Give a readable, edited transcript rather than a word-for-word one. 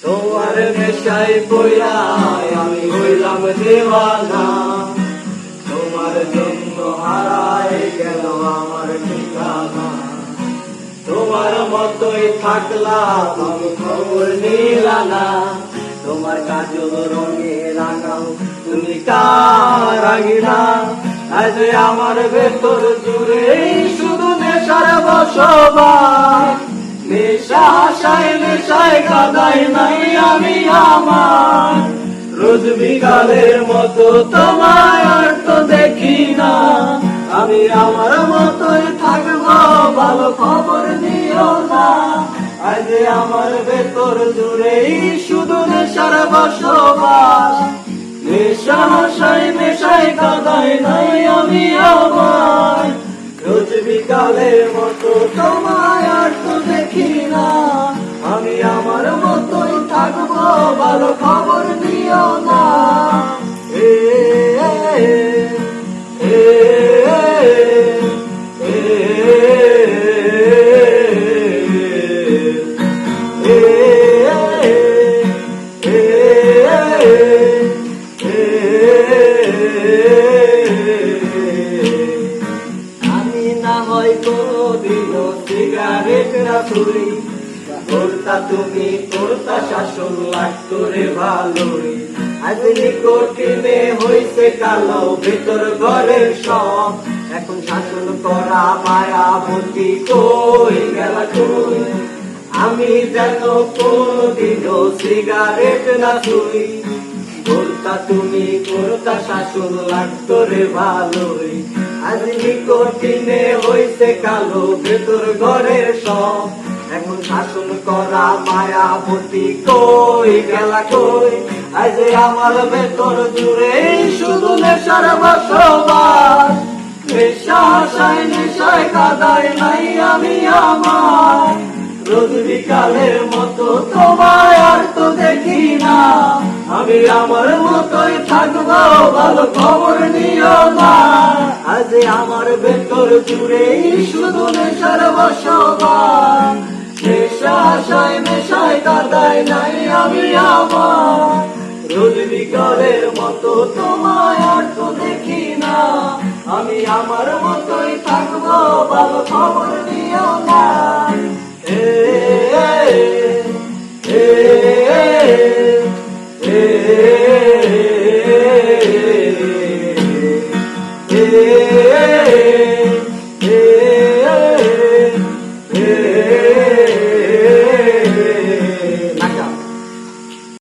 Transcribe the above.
তোমার নেশায় পইরা আমি হইলাম দেওয়ানা, তোমার জন্য হারায় গেল আমার ঠিকানা। তোমার মতোই থাকলাম আমি খবর নিলাম না, তোমার কাজল রঙে রাঙাও তুমি কার আঙিনা। আজ আমার ভেতর জুড়ে শুধু নেশার বসবাস, নেশা আশায় নেশায় কাদাই নাই আমি আমার। রোজ বিকালের মতো তোমায় আর তো দেখি না, আমি আমার মতোই থাকবো ভালো খবর নিও না। আজ আমার ভেতর জুড়েই শুধু নেশার বসবাস, নেশা আশায় নেশায় কাদাই নাই আমি আমার। রোজ বিকালের মতো তোমায় আর তো দেখি না, আমি আমার মতোই থাকবো ভালো খবর নিও না। এ এ আমি না হয় কোনদিনও সিগারেট না ছুরি, করতা তুমি করতা শাসন লাগতো রে ভালোই। আজ নিকটিনে হইছে কালো ভেতর ঘরের সব, এখন শাসন করা মায়াবতী কই গেলা কই। আমি যেন কোনদিনও সিগারেট না ছুরি, করতা তুমি করতা শাসন লাগতো রে ভালোই। আজ নিকটিনে হইছে কালো ভেতর ঘরের সব, এখন শাসন করা মায়াবতী কই গেলা কই। আজ আমার ভেতর জুড়ে শুধু নেশার বসবাস, নেশা আশায় নেশায় কাদাই নাই আমি আমার। রোজ বিকালের মতো তোমায় আর তো দেখি না, আমি আমার মতোই থাকবো ভালো খবর নিও না। আজ আমার ভেতর জুড়েই শুধু নেশার বসবাস, নেশা আশায় নেশায় কাদাই নাই আমি আমার। রোজ বিকালের মতো তোমায় আর তো দেখি না, আমি আমার মতোই থাকবো ভালো খবর নিও না। এ এ এ এ